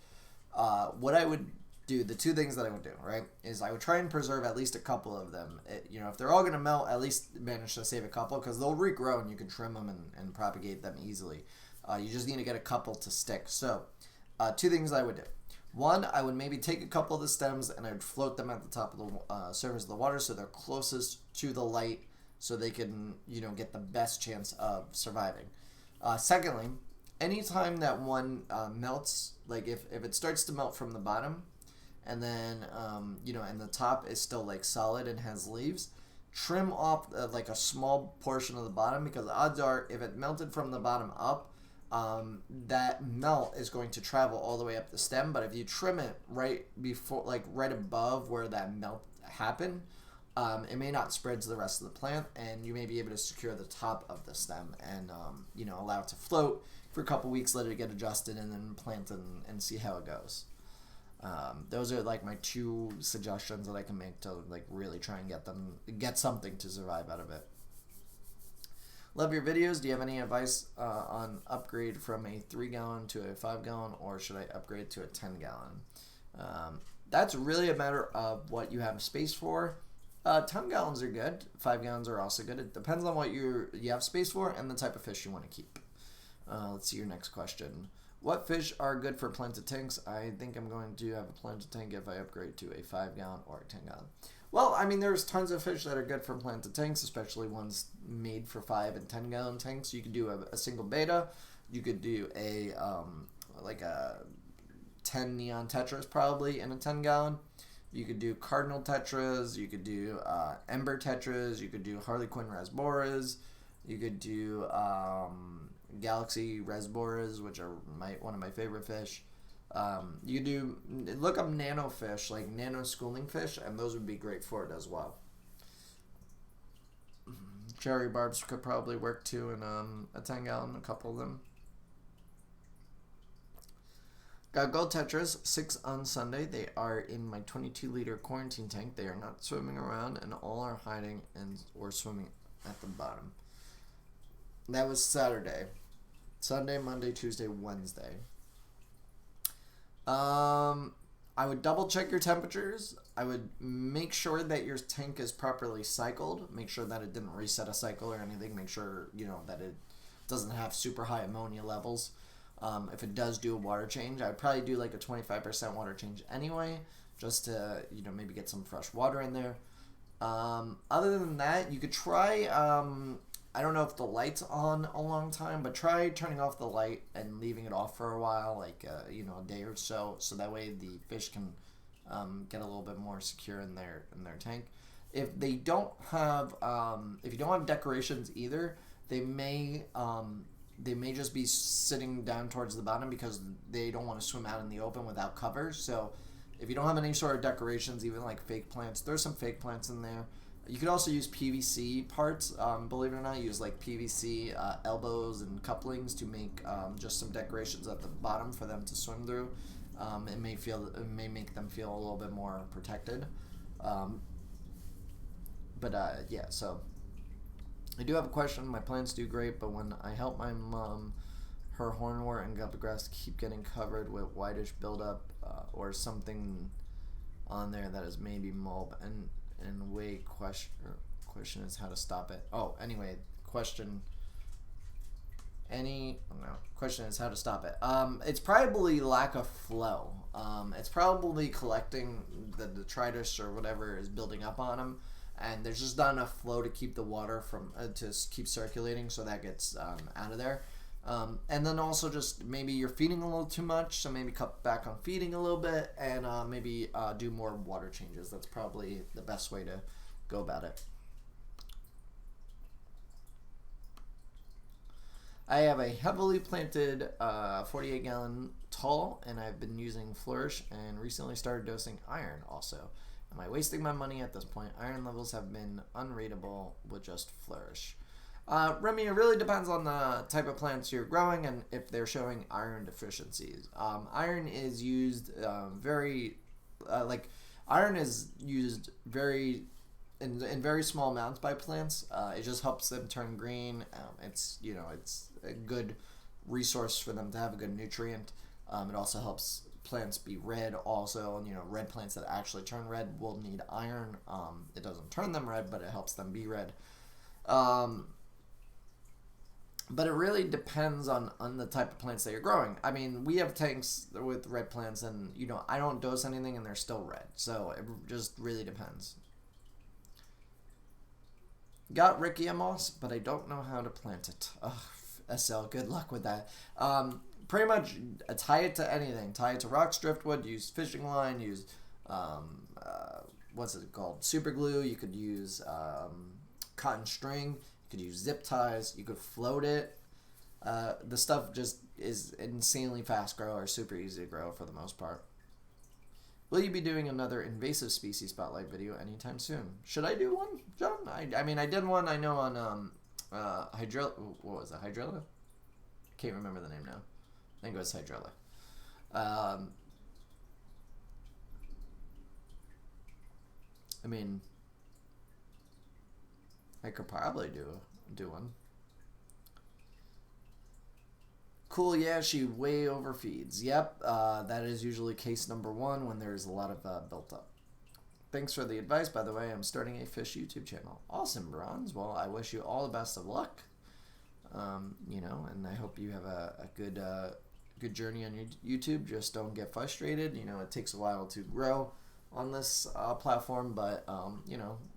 What I would do, the two things that I would do, right, is I would try and preserve at least a couple of them. If they're all gonna melt, at least manage to save a couple, because they'll regrow and you can trim them and propagate them easily. You just need to get a couple to stick. So, two things I would do. One, I would maybe take a couple of the stems and I'd float them at the top of the surface of the water so they're closest to the light, so they can, get the best chance of surviving. Secondly, anytime that one melts, like if it starts to melt from the bottom, and then, and the top is still like solid and has leaves, trim off like a small portion of the bottom, because odds are if it melted from the bottom up, that melt is going to travel all the way up the stem. But if you trim it right before, like right above where that melt happened, it may not spread to the rest of the plant, and you may be able to secure the top of the stem and allow it to float for a couple weeks, let it get adjusted, and then plant and see how it goes. Those are like my two suggestions that I can make to like really try and get something to survive out of it. Love your videos. Do you have any advice on upgrade from a 3-gallon to a 5-gallon, or should I upgrade to a 10-gallon? That's really a matter of what you have space for. 10 gallons are good. 5 gallons are also good. It depends on what you have space for and the type of fish you want to keep. Let's see your next question. What fish are good for planted tanks? I think I'm going to have a planted tank if I upgrade to a 5-gallon or a 10-gallon. Well, I mean, there's tons of fish that are good for planted tanks, especially ones made for 5 and 10-gallon tanks. You could do a single betta. You could do a 10 neon tetras probably in a 10-gallon. You could do cardinal tetras. You could do ember tetras. You could do harlequin rasboras. You could do galaxy rasboras, which are one of my favorite fish. You do look up nano fish, like nano schooling fish, and those would be great for it as well. Cherry barbs could probably work too in a 10-gallon, a couple of them. Got gold tetras, 6 on Sunday. They are in my 22-liter quarantine tank. They are not swimming around, and all are hiding and or swimming at the bottom. That was Saturday. Sunday, Monday, Tuesday, Wednesday. I would double check your temperatures. I would make sure that your tank is properly cycled. Make sure that it didn't reset a cycle or anything. Make sure, that it doesn't have super high ammonia levels. If it does do a water change, I'd probably do like a 25% water change anyway, just to, maybe get some fresh water in there. Other than that, you could try, I don't know if the light's on a long time, but try turning off the light and leaving it off for a while, like, a day or so that way the fish can get a little bit more secure in their tank. If they don't have, if you don't have decorations either, they may just be sitting down towards the bottom because they don't want to swim out in the open without cover. So if you don't have any sort of decorations, even like fake plants, there's some fake plants in there. You could also use PVC parts, believe it or not. Use like PVC elbows and couplings to make just some decorations at the bottom for them to swim through. It may make them feel a little bit more protected. Yeah, so I do have a question. My plants do great, but when I help my mom, her hornwort and gubba grass keep getting covered with whitish buildup or something on there that is maybe mold. And question is how to stop it. Question is how to stop it. It's probably lack of flow. It's probably collecting the detritus or whatever is building up on them, and there's just not enough flow to keep the water from to keep circulating, so that gets out of there. And then also just maybe you're feeding a little too much, so maybe cut back on feeding a little bit, and maybe do more water changes. That's probably the best way to go about it. I have a heavily planted 48-gallon tall, and I've been using Flourish and recently started dosing iron also. Am I wasting my money at this point? Iron levels have been unreadable with just Flourish. Remy, it really depends on the type of plants you're growing and if they're showing iron deficiencies. Iron is used iron is used in very small amounts by plants. It just helps them turn green. It's a good resource for them to have a good nutrient. It also helps plants be red also, and red plants that actually turn red will need iron. It doesn't turn them red, but it helps them be red. But it really depends on the type of plants that you're growing. I mean, we have tanks with red plants, and I don't dose anything and they're still red, so it just really depends. Got Rickia moss, but I don't know how to plant it. Ugh, SL, good luck with that. Pretty much tie it to anything. Tie it to rocks, driftwood, use fishing line, use, what's it called? Super glue. You could use cotton string. You could use zip ties. You could float it. The stuff just is insanely fast grower, super easy to grow for the most part. Will you be doing another invasive species spotlight video anytime soon? Should I do one, John? I mean, I did one, I know, on what was it, Hydrilla? Can't remember the name now. I think it was Hydrilla. I mean, I could probably do one. Cool, yeah, she way overfeeds. Yep, that is usually case number one when there's a lot of built up. Thanks for the advice, by the way. I'm starting a fish YouTube channel. Awesome, Bronze. Well, I wish you all the best of luck. And I hope you have a good journey on your YouTube. Just don't get frustrated. It takes a while to grow on this platform, but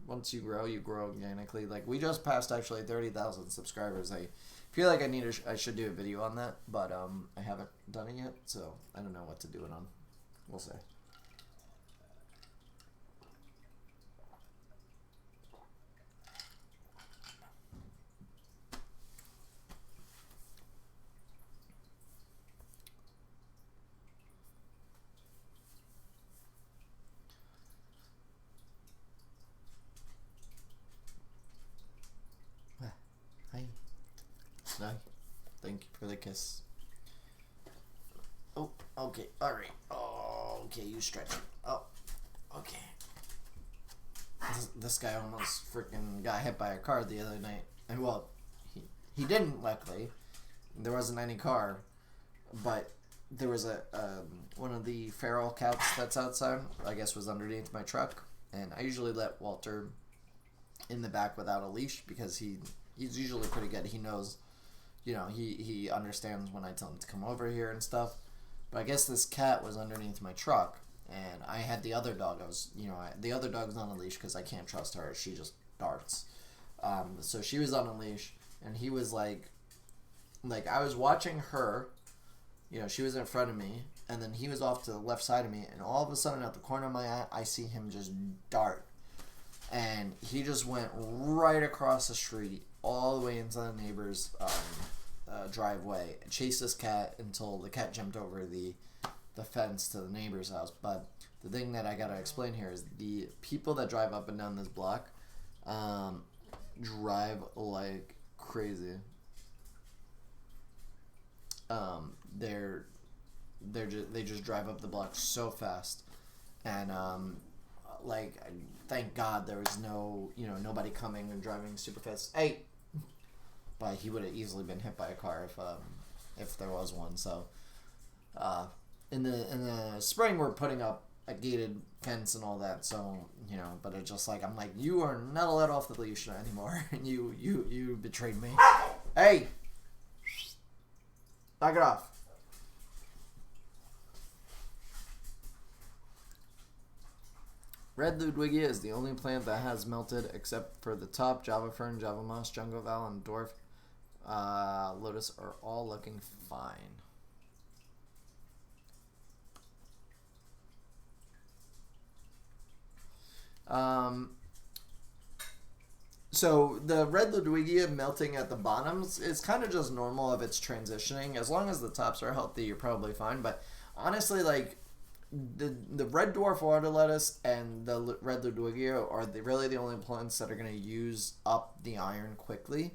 once you grow organically. Like, we just passed actually 30,000 subscribers. I feel like I should do a video on that, but I haven't done it yet, so I don't know what to do it on. We'll see. Thank you for the kiss. Oh, okay. All right. Oh, okay. You stretch it. Oh, okay. This guy almost freaking got hit by a car the other night. And, well, he didn't, luckily. There wasn't any car. But there was one of the feral cats that's outside, I guess, was underneath my truck. And I usually let Walter in the back without a leash because he's usually pretty good. He knows, he understands when I tell him to come over here and stuff. But I guess this cat was underneath my truck, and I had the other dog. The other dog's on a leash because I can't trust her. She just darts. So she was on a leash, and he was like I was watching her. She was in front of me, and then he was off to the left side of me, and all of a sudden, at the corner of my eye, I see him just dart. And he just went right across the street, all the way into the neighbor's driveway, and chased this cat until the cat jumped over the fence to the neighbor's house. But the thing that I gotta explain here is the people that drive up and down this block drive like crazy. They just drive up the block so fast, and thank God there was nobody coming and driving super fast. Hey, but he would have easily been hit by a car if there was one. So, in the spring we're putting up a gated fence and all that. So but it's just I'm you are not allowed off the leash anymore. you betrayed me. Hey, knock it off. Red Ludwigia is the only plant that has melted except for the top. Java fern, Java moss, jungle val, and dwarf lotus are all looking fine. So the red Ludwigia melting at the bottoms is kind of just normal if it's transitioning. As long as the tops are healthy, you're probably fine. But honestly, the red dwarf water lettuce and the red Ludwigia are really the only plants that are going to use up the iron quickly.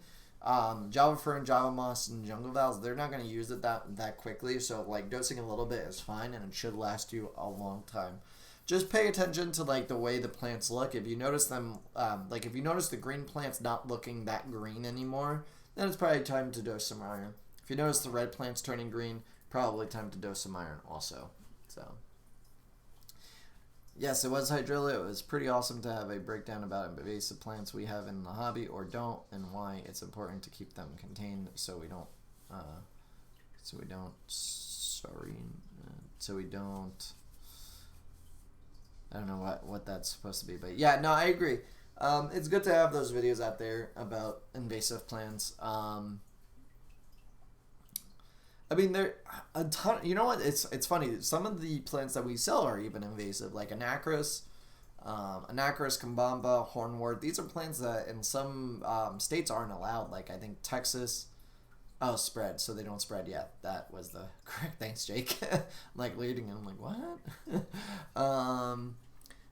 Java fern, Java moss, and jungle vals, they're not going to use it that quickly. So dosing a little bit is fine, and it should last you a long time. Just pay attention to the way the plants look. If you notice them, if you notice the green plants not looking that green anymore, then it's probably time to dose some iron. If you notice the red plants turning green, probably time to dose some iron also. So. Yes, it was Hydrilla. It was pretty awesome to have a breakdown about invasive plants we have in the hobby or don't, and why it's important to keep them contained so we don't, I don't know what that's supposed to be, but yeah, no, I agree. It's good to have those videos out there about invasive plants. I mean, there a ton. You know what? It's funny. Some of the plants that we sell are even invasive, like Anacris, Kambamba, Hornwort. These are plants that in some states aren't allowed. Like I think Texas. Oh, spread. So they don't spread yet. That was the correct. Thanks, Jake. Leading, and I'm like, what?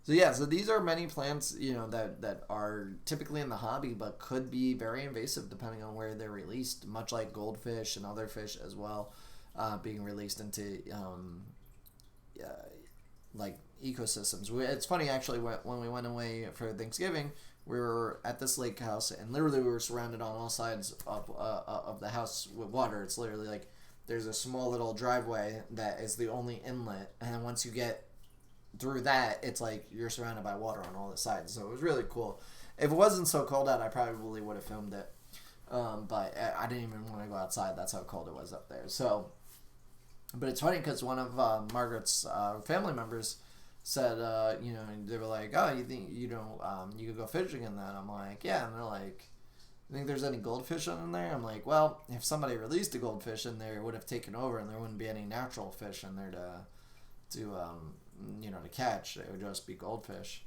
So these are many plants, that are typically in the hobby, but could be very invasive depending on where they're released, much like goldfish and other fish as well, being released into, ecosystems. It's funny, actually, when we went away for Thanksgiving, we were at this lake house, and literally we were surrounded on all sides of the house with water. It's literally there's a small little driveway that is the only inlet, and then once you get through that, it's you're surrounded by water on all the sides. So it was really cool. If it wasn't so cold out, I probably would have filmed it. But I didn't even want to go outside. That's how cold it was up there. So, but it's funny because one of Margaret's family members said, they were like, oh, you think, you could go fishing in that? I'm like, yeah. And they're like, you think there's any goldfish in there? I'm like, well, if somebody released a goldfish in there, it would have taken over and there wouldn't be any natural fish in there to catch. It would just be goldfish.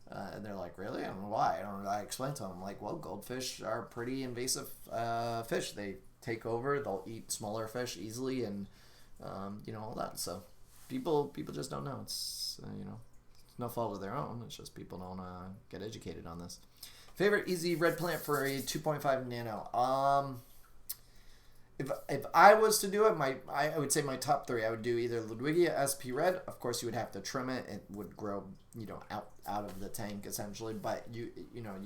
And they're like, really? I don't know why. I explained to them, well, goldfish are pretty invasive fish. They take over. They'll eat smaller fish easily, and all that. So people just don't know. It's it's no fault of their own. It's just people don't get educated on this. Favorite easy red plant for a 2.5 nano. if I was to do it, I would say my top three. I would do either Ludwigia SP Red. Of course, you would have to trim it. It would grow, out of the tank essentially. But you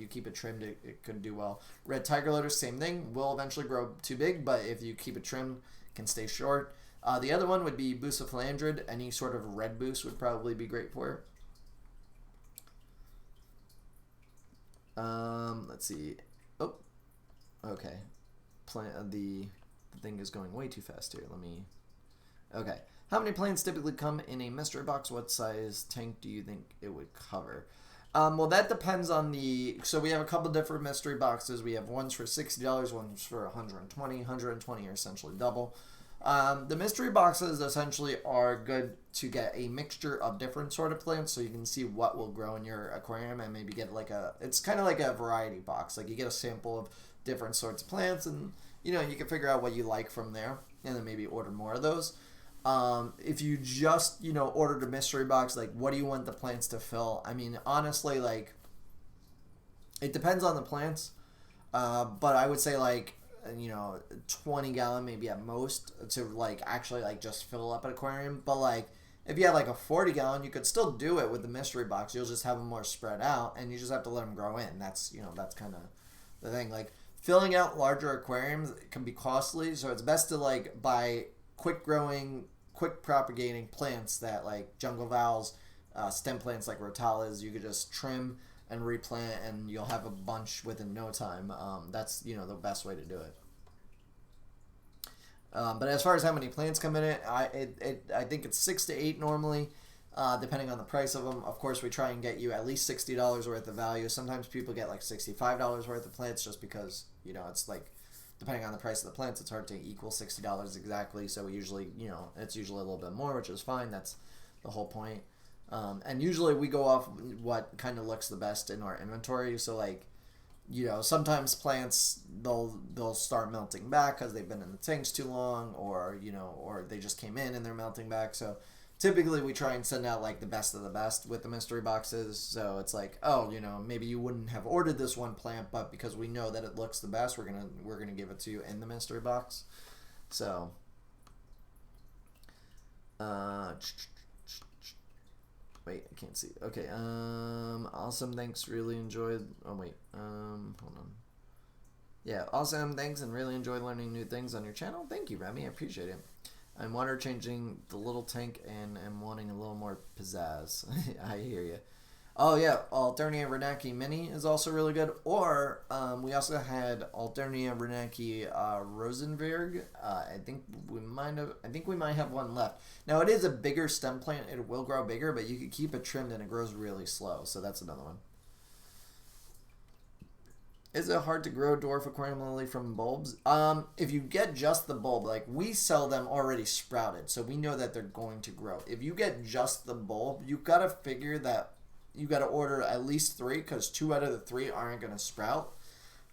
keep it trimmed, it could do well. Red Tiger Lotus, same thing. Will eventually grow too big, but if you keep it trimmed, it can stay short. The other one would be Bucephalandrid. Any sort of red boost would probably be great for it. Let's see. Oh, okay. The thing is going way too fast here. Okay. How many plants typically come in a mystery box? What size tank do you think it would cover? Well, that depends on so we have a couple different mystery boxes. We have ones for $60, ones for $120. $120 are essentially double. The mystery boxes essentially are good to get a mixture of different sort of plants, so you can see what will grow in your aquarium and maybe get it's kind of like a variety box. Like you get a sample of different sorts of plants, and you can figure out what you like from there, and then maybe order more of those. If you just ordered a mystery box, like what do you want the plants to fill? I mean, honestly, like it depends on the plants, but I would say 20 gallon maybe at most to actually just fill up an aquarium. But if you had a 40 gallon, you could still do it with the mystery box. You'll just have them more spread out, and you just have to let them grow in. That's that's kind of the thing. Filling out larger aquariums can be costly, so it's best to buy quick growing, quick propagating plants that jungle vowels, stem plants like rotalas. You could just trim and replant, and you'll have a bunch within no time. That's the best way to do it. But as far as how many plants come in it, I think it's 6 to 8 normally, depending on the price of them. Of course, we try and get you at least $60 worth of value. Sometimes people get $65 worth of plants just because it's depending on the price of the plants, it's hard to equal $60 exactly. So we usually it's usually a little bit more, which is fine. That's the whole point. And usually we go off what kind of looks the best in our inventory. So sometimes plants they'll start melting back because they've been in the tanks too long, or they just came in and they're melting back. So typically we try and send out the best of the best with the mystery boxes. So it's maybe you wouldn't have ordered this one plant, but because we know that it looks the best, we're gonna give it to you in the mystery box. So wait, I can't see. Okay. Awesome. Thanks. Really enjoyed. Oh wait. Hold on. Yeah. Awesome. Thanks, and really enjoyed learning new things on your channel. Thank you, Remy. I appreciate it. I'm water changing the little tank and am wanting a little more pizzazz. I hear you. Oh yeah, Alternia Renaki Mini is also really good. Or we also had Alternia Renaki Rosenberg. I think we might have one left. Now it is a bigger stem plant. It will grow bigger, but you can keep it trimmed and it grows really slow. So that's another one. Is it hard to grow dwarf aquarium lily from bulbs? If you get just the bulb, we sell them already sprouted, so we know that they're going to grow. If you get just the bulb, you've got to figure that you got to order at least 3, because 2 out of the 3 aren't going to sprout.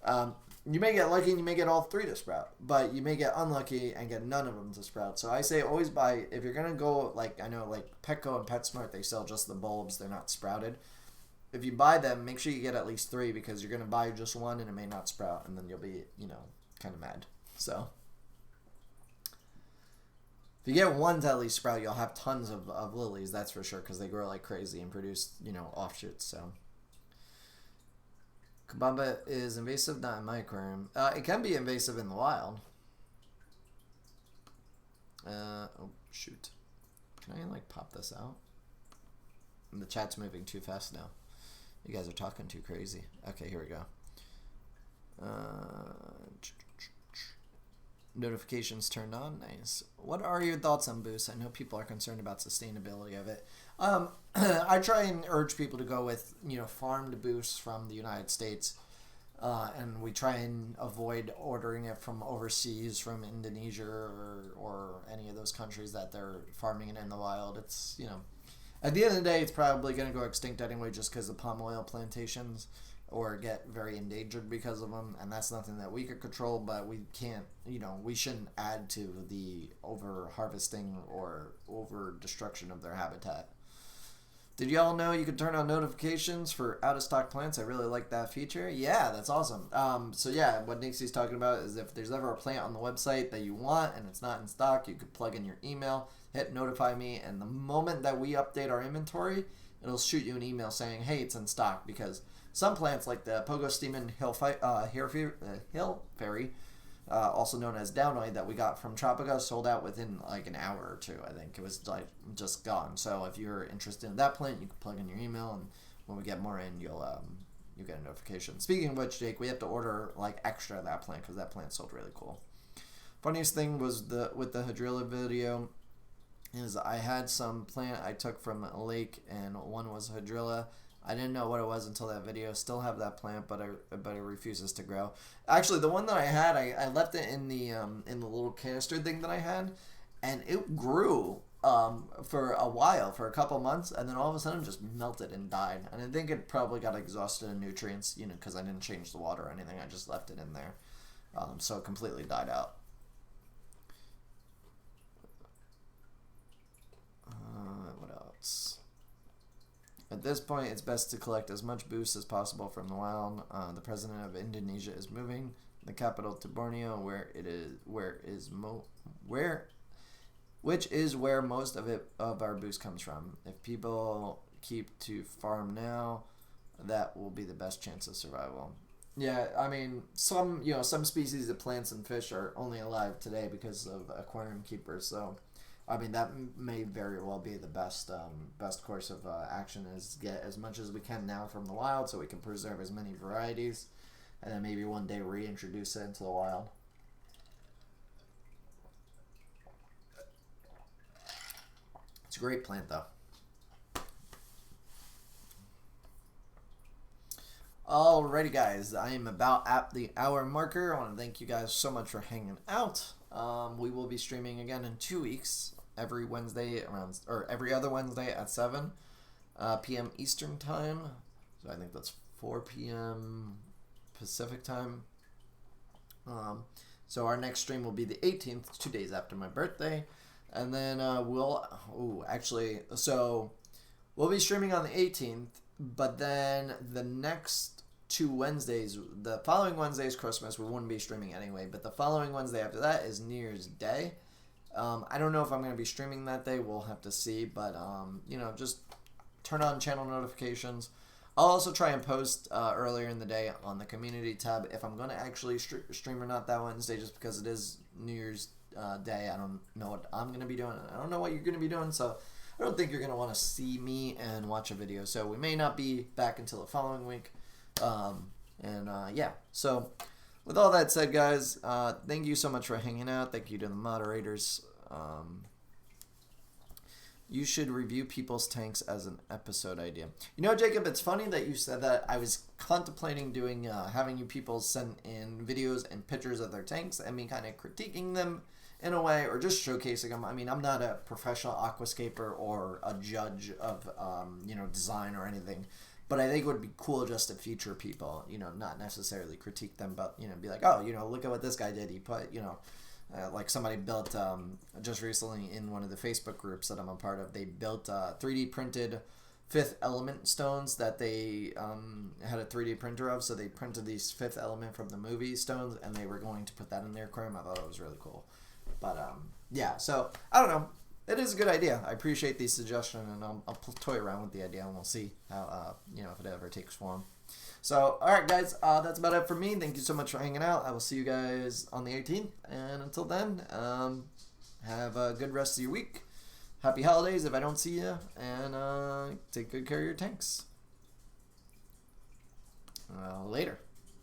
You may get lucky and you may get all 3 to sprout, but you may get unlucky and get none of them to sprout. So I say always buy, if you're going to go, I know Petco and PetSmart, they sell just the bulbs, they're not sprouted. If you buy them, make sure you get at least 3, because you're going to buy just one and it may not sprout, and then you'll be, kind of mad. So if you get one to at least sprout, you'll have tons of lilies, that's for sure, because they grow like crazy and produce, offshoots. So Kabamba is invasive, not in my aquarium. It can be invasive in the wild. Oh, shoot. Can I, pop this out? The chat's moving too fast now. You guys are talking too crazy. Okay, here we go. Notifications turned on. Nice. What are your thoughts on boosts? I know people are concerned about sustainability of it. I try and urge people to go with farmed boosts from the United States, and we try and avoid ordering it from overseas, from Indonesia or any of those countries that they're farming it in the wild. It's at the end of the day, it's probably going to go extinct anyway, just because of palm oil plantations, or get very endangered because of them, and that's nothing that we could control, but we can't, we shouldn't add to the over harvesting or over destruction of their habitat. Did y'all know you can turn on notifications for out-of-stock plants? I really like that feature. Yeah, that's awesome. So yeah, what Nixie's talking about is if there's ever a plant on the website that you want and it's not in stock, you could plug in your email, hit notify me, and the moment that we update our inventory, it'll shoot you an email saying, hey, it's in stock, because some plants like the Pogostemen Hill Fairy, also known as Downoid, that we got from Tropica, sold out within like an hour or two. I think it was like just gone. So if you're interested in that plant, you can plug in your email, and when we get more in, you'll get a notification. Speaking of which, Jake, we have to order like extra of that plant because that plant sold really cool. Funniest thing was with the Hydrilla video is I had some plant I took from a lake, and one was Hydrilla. I didn't know what it was until that video. Still have that plant, but it refuses to grow. Actually, the one that I had, I left it in the little canister thing that I had, and it grew for a while, for a couple months, and then all of a sudden just melted and died. And I think it probably got exhausted in nutrients, because I didn't change the water or anything. I just left it in there, so it completely died out. What else? At this point, it's best to collect as much boost as possible from the wild. The president of Indonesia is moving the capital to Borneo, which is where most of our boost comes from. If people keep to farm now, that will be the best chance of survival. Yeah, I mean, some species of plants and fish are only alive today because of aquarium keepers. So, I mean, that may very well be the best course of action, is get as much as we can now from the wild so we can preserve as many varieties, and then maybe one day reintroduce it into the wild. It's a great plant, though. Alrighty, guys, I am about at the hour marker. I want to thank you guys so much for hanging out. We will be streaming again in 2 weeks, every other Wednesday at 7 p.m. Eastern time. So I think that's 4 p.m. Pacific time. So our next stream will be the 18th, 2 days after my birthday, and then we'll be streaming on the 18th. But then the next 2 Wednesdays, the following Wednesday is Christmas. We wouldn't be streaming anyway. But the following Wednesday after that is New Year's Day. I don't know if I'm going to be streaming that day. We'll have to see. But, just turn on channel notifications. I'll also try and post earlier in the day on the community tab if I'm going to actually stream or not that Wednesday, just because it is New Year's Day. I don't know what I'm going to be doing. I don't know what you're going to be doing, so I don't think you're going to want to see me and watch a video. So we may not be back until the following week. Yeah. So with all that said, guys, thank you so much for hanging out. Thank you to the moderators. You should review people's tanks as an episode idea. Jacob, it's funny that you said that. I was contemplating doing having you people send in videos and pictures of their tanks and me kind of critiquing them in a way, or just showcasing them. I mean, I'm not a professional aquascaper or a judge of design or anything, but I think it would be cool just to feature people, not necessarily critique them, but be like, oh, look at what this guy did. He put, like somebody built just recently in one of the Facebook groups that I'm a part of, they built 3D printed Fifth Element stones that they had a 3D printer of. So they printed these Fifth Element from the movie stones, and they were going to put that in their aquarium. I thought it was really cool. But yeah, so I don't know. It is a good idea. I appreciate the suggestion, and I'll toy around with the idea, and we'll see how if it ever takes form. So, all right, guys, that's about it for me. Thank you so much for hanging out. I will see you guys on the 18th, and until then, have a good rest of your week. Happy holidays if I don't see you, and take good care of your tanks. Later.